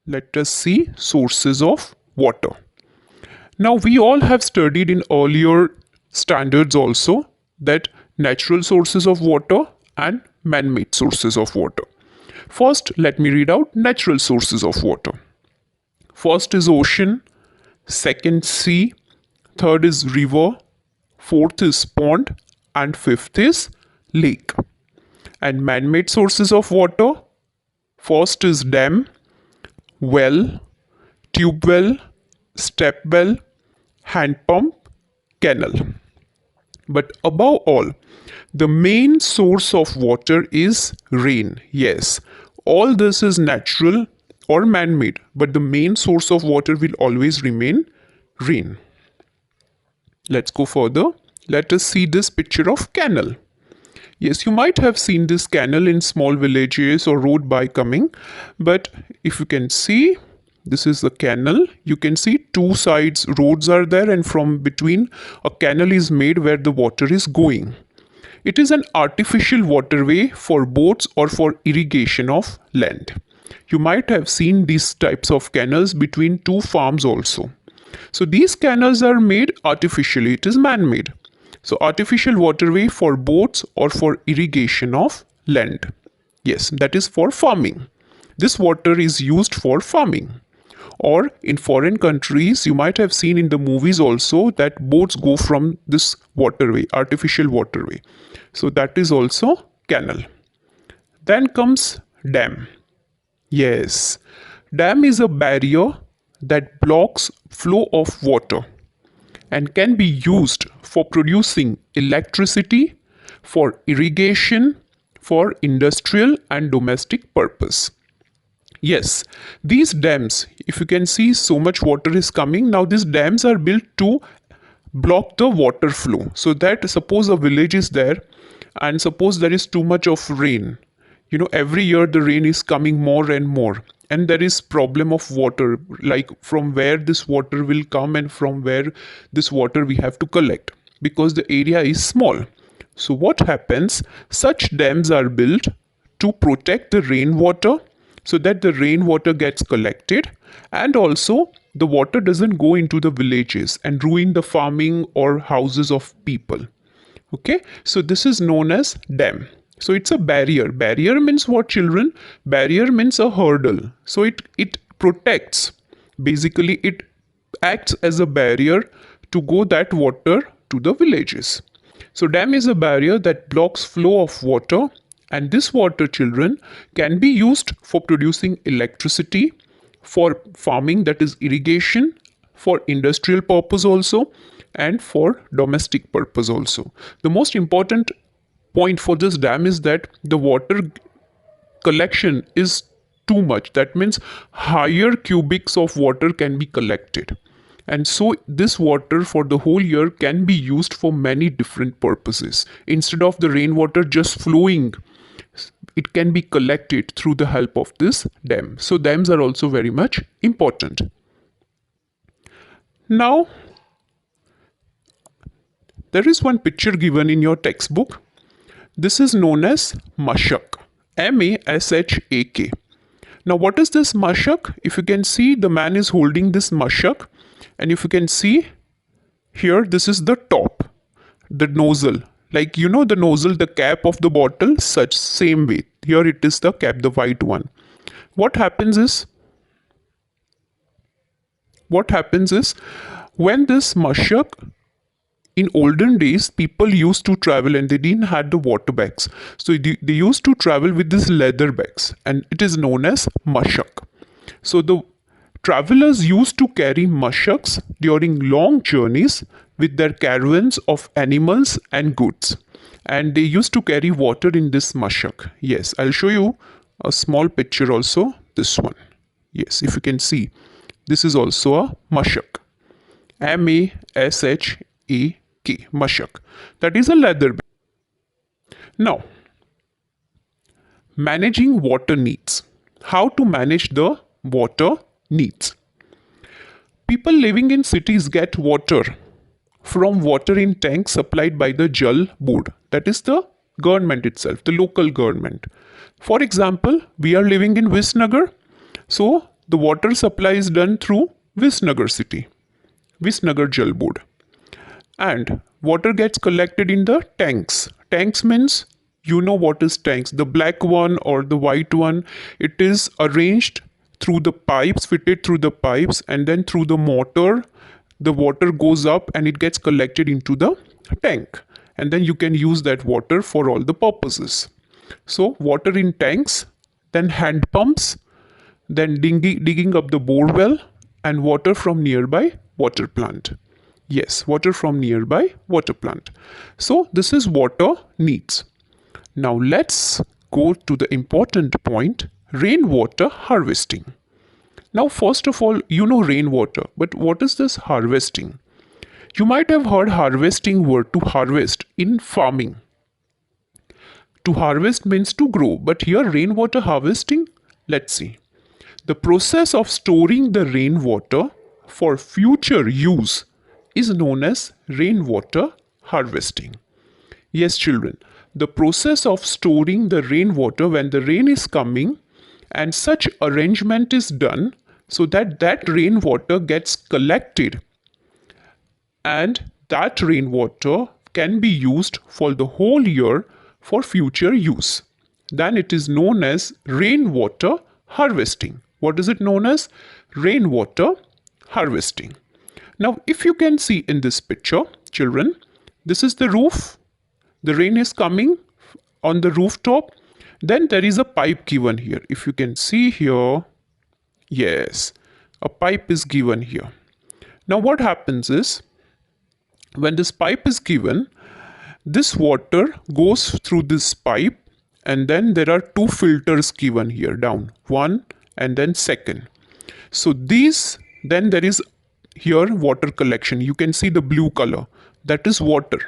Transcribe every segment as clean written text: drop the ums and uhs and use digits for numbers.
let us see sources of water. Now we all have studied in earlier standards also that natural sources of water and man-made sources of water. First, let me read out natural sources of water. First is ocean, second sea, third is river, fourth is pond, and fifth is lake. And man-made sources of water, first is dam, well, tube well, step well, hand pump, canal. But above all, the main source of water is rain. Yes, all this is natural or man-made, but the main source of water will always remain rain. Let's go further. Let us see this picture of canal. Yes, you might have seen this canal in small villages or road by coming, but if you can see, this is the canal. You can see two sides roads are there, and from between a canal is made where the water is going. It is an artificial waterway for boats or for irrigation of land. You might have seen these types of canals between two farms also. So these canals are made artificially, it is man-made. So artificial waterway for boats or for irrigation of land. Yes, that is for farming. This water is used for farming. Or in foreign countries, you might have seen in the movies also that boats go from this waterway, artificial waterway. So that is also canal. Then comes dam. Yes, dam is a barrier that blocks flow of water and can be used for producing electricity, for irrigation, for industrial and domestic purpose. Yes, these dams, if you can see so much water is coming, now these dams are built to block the water flow. So that suppose a village is there and suppose there is too much of rain. Every year the rain is coming more and more. And there is problem of water, like from where this water will come and from where this water we have to collect, because the area is small. So what happens? Such dams are built to protect the rainwater so that the rainwater gets collected, and also the water doesn't go into the villages and ruin the farming or houses of people. Okay, so this is known as dam. So it's a barrier. Barrier means what, children? Barrier means a hurdle. So it protects. Basically, it acts as a barrier to go that water to the villages. So dam is a barrier that blocks flow of water, and this water, children, can be used for producing electricity, for farming, that is irrigation, for industrial purpose also, and for domestic purpose also. The most important point for this dam is that the water collection is too much. That means higher cubics of water can be collected. And so this water for the whole year can be used for many different purposes. Instead of the rainwater just flowing, it can be collected through the help of this dam. So dams are also very much important. Now, there is one picture given in your textbook. This is known as Mushak. M-A-S-H-A-K. Now what is this Mushak? If you can see, the man is holding this Mushak, and if you can see here, this is the top, the nozzle. Like the nozzle, the cap of the bottle, such same way. Here it is the cap, the white one. What happens is when this Mushak, in olden days, people used to travel and they didn't have the water bags. So they used to travel with these leather bags, and it is known as Mushak. So the travelers used to carry Mushaks during long journeys with their caravans of animals and goods. And they used to carry water in this Mushak. Yes, I'll show you a small picture also, this one. Yes, if you can see, this is also a Mushak. M-A-S-H-A-K. Mushak. That is a leather bag. Now, managing water needs. How to manage the water needs. People living in cities get water from water in tanks supplied by the Jal Board. That is the government itself, the local government. For example, we are living in Visnagar. So the water supply is done through Visnagar city, Visnagar Jal Board. And water gets collected in the tanks. Tanks means, you know what is tanks, the black one or the white one. It is arranged through the pipes, fitted through the pipes, and then through the motor the water goes up and it gets collected into the tank, and then you can use that water for all the purposes. So water in tanks, then hand pumps, then digging up the bore well, and water from nearby water plant. Yes, water from nearby water plant. So this is water needs. Now let's go to the important point, rainwater harvesting. Now first of all, you know rainwater, but what is this harvesting? You might have heard harvesting word, to harvest in farming. To harvest means to grow, but here rainwater harvesting, let's see. The process of storing the rainwater for future use is known as rainwater harvesting. Yes, children, the process of storing the rainwater when the rain is coming, and such arrangement is done so that that rainwater gets collected and that rainwater can be used for the whole year for future use. Then it is known as rainwater harvesting. What is it known as? Rainwater harvesting. Now, if you can see in this picture, children, this is the roof. The rain is coming on the rooftop. Then there is a pipe given here. If you can see here, yes, a pipe is given here. Now, what happens is, when this pipe is given, this water goes through this pipe, and then there are two filters given here down, one and then second. So these, then there is here water collection. You can see the blue color, that is water.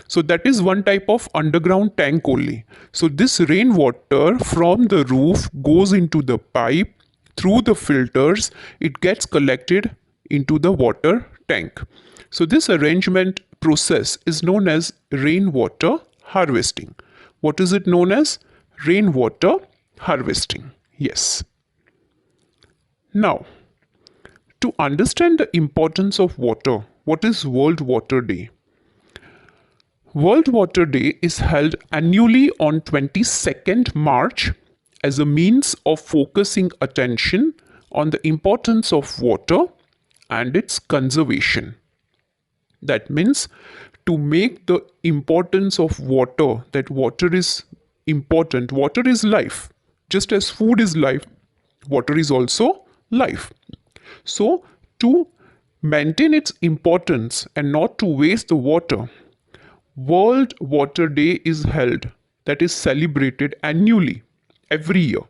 So that is one type of underground tank only. So this rainwater from the roof goes into the pipe through the filters, it gets collected into the water tank. So this arrangement process is known as rainwater harvesting. What is it known as? Rainwater harvesting. Yes. Now, to understand the importance of water, what is World Water Day? World Water Day is held annually on 22nd March as a means of focusing attention on the importance of water and its conservation. That means to make the importance of water, that water is important. Water is life. Just as food is life, water is also life. So to maintain its importance and not to waste the water, World Water Day is held, that is celebrated annually every year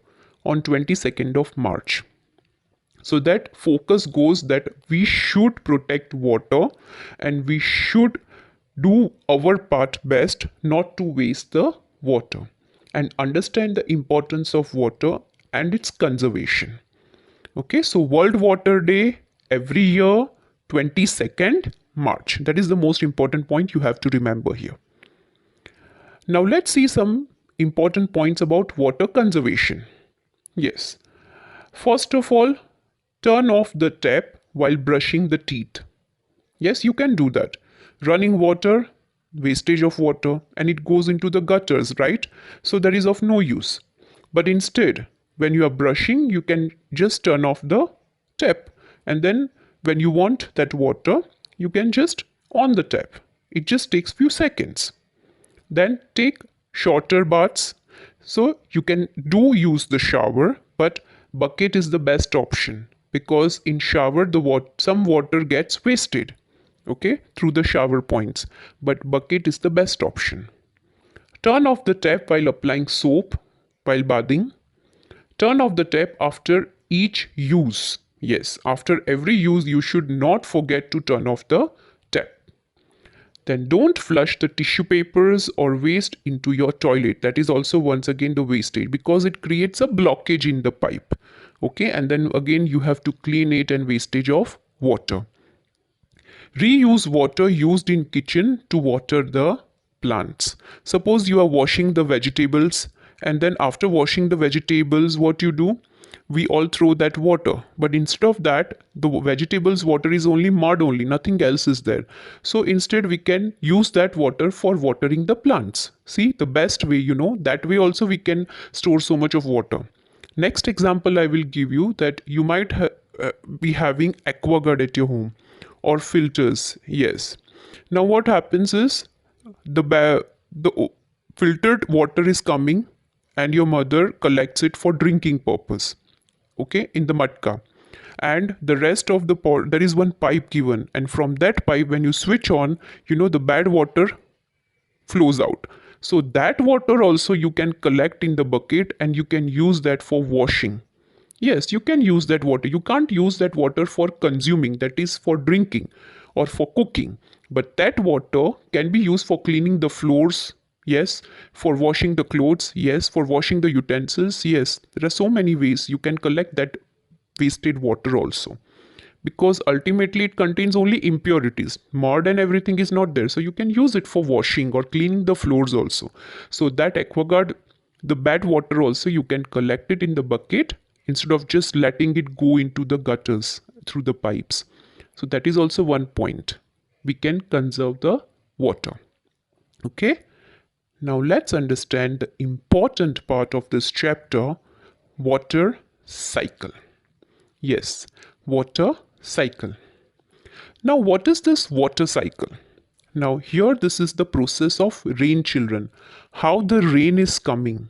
on 22nd of March. So that focus goes that we should protect water and we should do our part best not to waste the water and understand the importance of water and its conservation. Okay, so World Water Day every year, 22nd March. That is the most important point you have to remember here. Now let's see some important points about water conservation. Yes. First of all, turn off the tap while brushing the teeth. Yes, you can do that. Running water, wastage of water, and it goes into the gutters, right? So that is of no use. But instead, when you are brushing, you can just turn off the tap, and then when you want that water, you can just on the tap. It just takes few seconds. Then take shorter baths. So you can use the shower, but bucket is the best option because in shower some water gets wasted, okay, through the shower points, but bucket is the best option. Turn off the tap while applying soap while bathing. Turn off the tap after each use. Yes, after every use you should not forget to turn off the tap. Then don't flush the tissue papers or waste into your toilet. That is also once again the wastage because it creates a blockage in the pipe. Okay, and then again you have to clean it and wastage of water. Reuse water used in kitchen to water the plants. Suppose you are washing the vegetables and then after washing the vegetables, what you do? we all throw that water, but instead of that, the vegetables water is only mud only, nothing else is there. So instead we can use that water for watering the plants. See, the best way, that way also we can store so much of water. Next example I will give you, that you might be having aquaguard at your home or filters. Yes, now what happens is the filtered water is coming and your mother collects it for drinking purpose, okay, in the matka, and the rest of the pot, there is one pipe given, and from that pipe when you switch on, the bad water flows out. So that water also you can collect in the bucket and you can use that for washing. Yes, you can use that water. You can't use that water for consuming, that is for drinking or for cooking. But that water can be used for cleaning the floors. Yes, for washing the clothes. Yes, for washing the utensils. Yes, there are so many ways you can collect that wasted water also. Because ultimately it contains only impurities. Mud and everything is not there. So you can use it for washing or cleaning the floors also. So that aquaguard, the bad water also, you can collect it in the bucket instead of just letting it go into the gutters through the pipes. So that is also one point. We can conserve the water. Okay. Now let's understand the important part of this chapter, water cycle. Yes, water cycle. Now what is this water cycle? Now here this is the process of rain, children. How the rain is coming.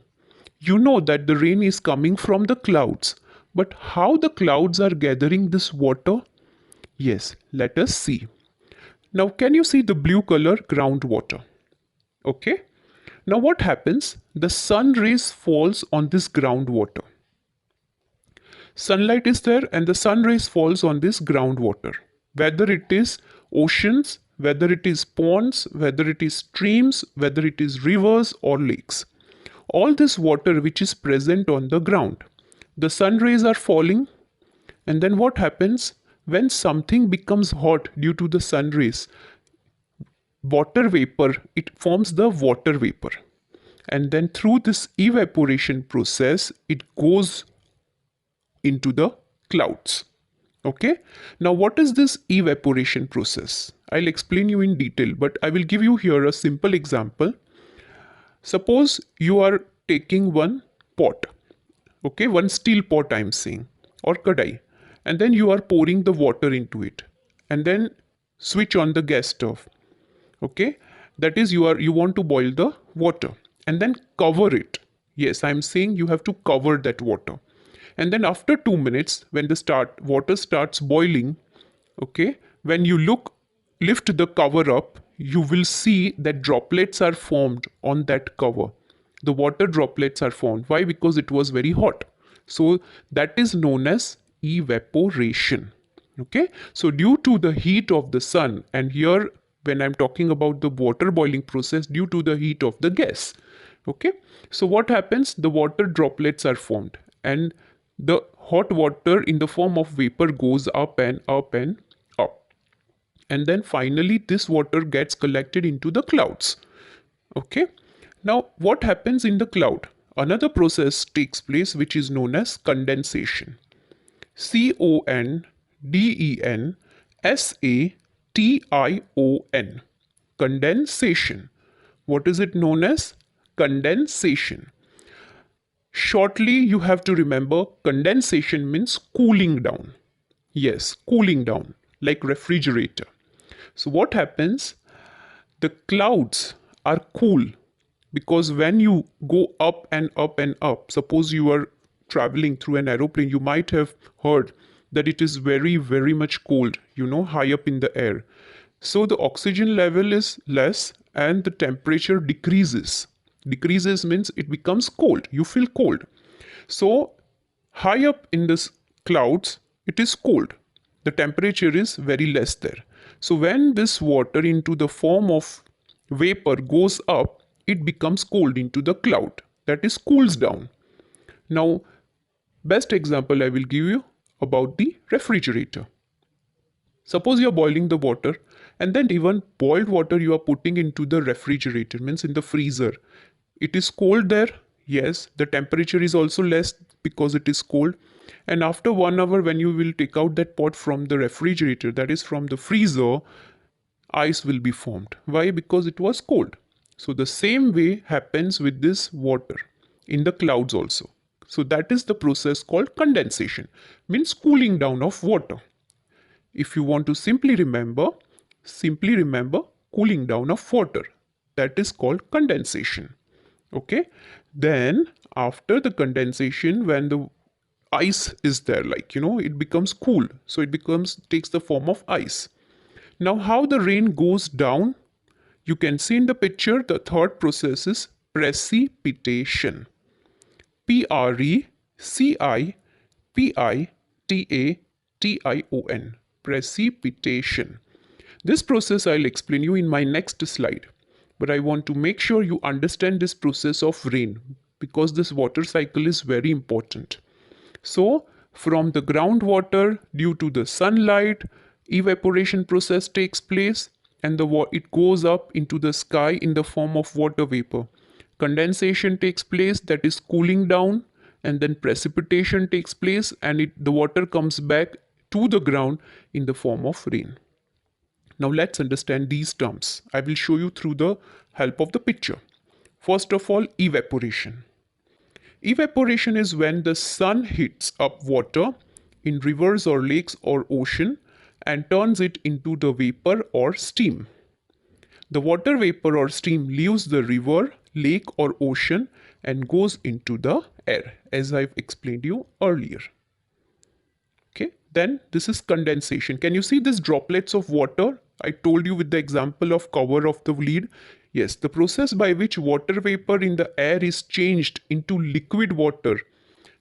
You know that the rain is coming from the clouds. But how the clouds are gathering this water? Yes, let us see. Now can you see the blue color groundwater? Okay. Now what happens? The sun rays falls on this groundwater. Sunlight is there and the sun rays falls on this groundwater. Whether it is oceans, whether it is ponds, whether it is streams, whether it is rivers or lakes. All this water which is present on the ground. The sun rays are falling, and then what happens? When something becomes hot due to the sun rays, water vapor, it forms the water vapor. And then through this evaporation process, it goes into the clouds. Okay. Now what is this evaporation process? I'll explain you in detail, but I will give you here a simple example. Suppose you are taking one pot, okay, one steel pot I'm saying, or kadai, and then you are pouring the water into it, and then switch on the gas stove. Okay, that is you want to boil the water, and then cover it. Yes, I'm saying you have to cover that water. And then after 2 minutes, when the water starts boiling, okay, when you lift the cover up, you will see that droplets are formed on that cover. The water droplets are formed. Why? Because it was very hot. So that is known as evaporation. Okay, so due to the heat of the sun, and here when I'm talking about the water boiling process, due to the heat of the gas. Okay, so what happens? The water droplets are formed, and the hot water in the form of vapor goes up and up and up. And then finally this water gets collected into the clouds. Okay. Now what happens in the cloud? Another process takes place which is known as condensation. CONDENSATION. Condensation. What is it known as? Condensation. Shortly, you have to remember condensation means cooling down. Yes, cooling down, like refrigerator. So what happens? The clouds are cool because when you go up and up and up, suppose you are traveling through an aeroplane, you might have heard that it is very, very much cold, high up in the air. So the oxygen level is less and the temperature decreases. Decreases means it becomes cold. You feel cold. So high up in this clouds, it is cold. The temperature is very less there. So when this water into the form of vapor goes up, it becomes cold into the cloud. That is cools down. Now, best example I will give you about the refrigerator. Suppose you are boiling the water and then even boiled water you are putting into the refrigerator, means in the freezer. It is cold there. Yes, the temperature is also less because it is cold. And after 1 hour, when you will take out that pot from the refrigerator, that is from the freezer, ice will be formed. Why? Because it was cold. So the same way happens with this water in the clouds also. So that is the process called condensation, means cooling down of water. If you want to simply remember cooling down of water. That is called condensation. Okay. Then after the condensation, when the ice is there, like it becomes cool, so it takes the form of ice. Now how the rain goes down, you can see in the picture. The third process is precipitation. Precipitation. Precipitation. This process I'll explain you in my next slide. But I want to make sure you understand this process of rain, because this water cycle is very important. So, from the groundwater, due to the sunlight, evaporation process takes place, and it goes up into the sky in the form of water vapor. Condensation takes place, that is cooling down, and then precipitation takes place, and the water comes back to the ground in the form of rain. Now let's understand these terms. I will show you through the help of the picture. First of all, evaporation. Evaporation is when the sun heats up water in rivers or lakes or ocean and turns it into the vapor or steam. The water vapor or steam leaves the river, lake or ocean and goes into the air, as I've explained you earlier. Okay, then this is condensation. Can you see these droplets of water? I told you with the example of cover of the lid. Yes, the process by which water vapor in the air is changed into liquid water,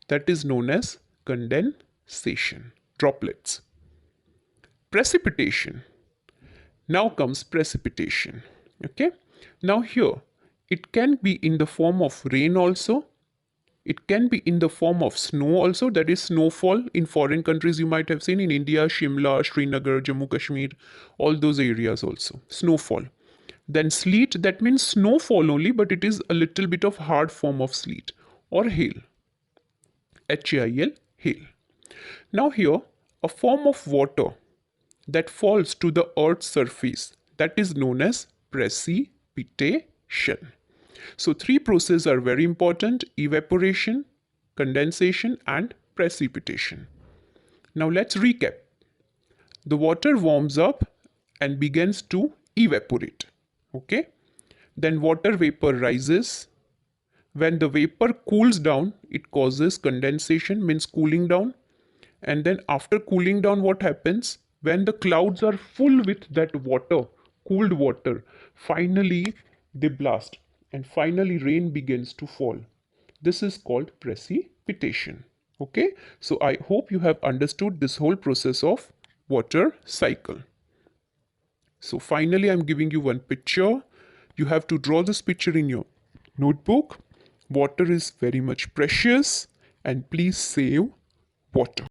that is known as condensation. Droplets. Precipitation. Now comes precipitation. Okay. Now here, it can be in the form of rain also. It can be in the form of snow also, that is snowfall. In foreign countries you might have seen, in India, Shimla, Srinagar, Jammu Kashmir, all those areas also, snowfall. Then sleet, that means snowfall only, but it is a little bit of hard form of sleet, or hail. Hail, hail. Now here, a form of water that falls to the earth's surface, that is known as precipitation. So three processes are very important: evaporation, condensation and precipitation. Now let's recap. The water warms up and begins to evaporate. Okay. Then water vapor rises. When the vapor cools down, it causes condensation, means cooling down. And then after cooling down, what happens? When the clouds are full with that water, cooled water, finally they blast. And finally rain begins to fall. This is called precipitation. Okay, so I hope you have understood this whole process of water cycle. So finally I'm giving you one picture. You have to draw this picture in your notebook. Water is very much precious, and please save water.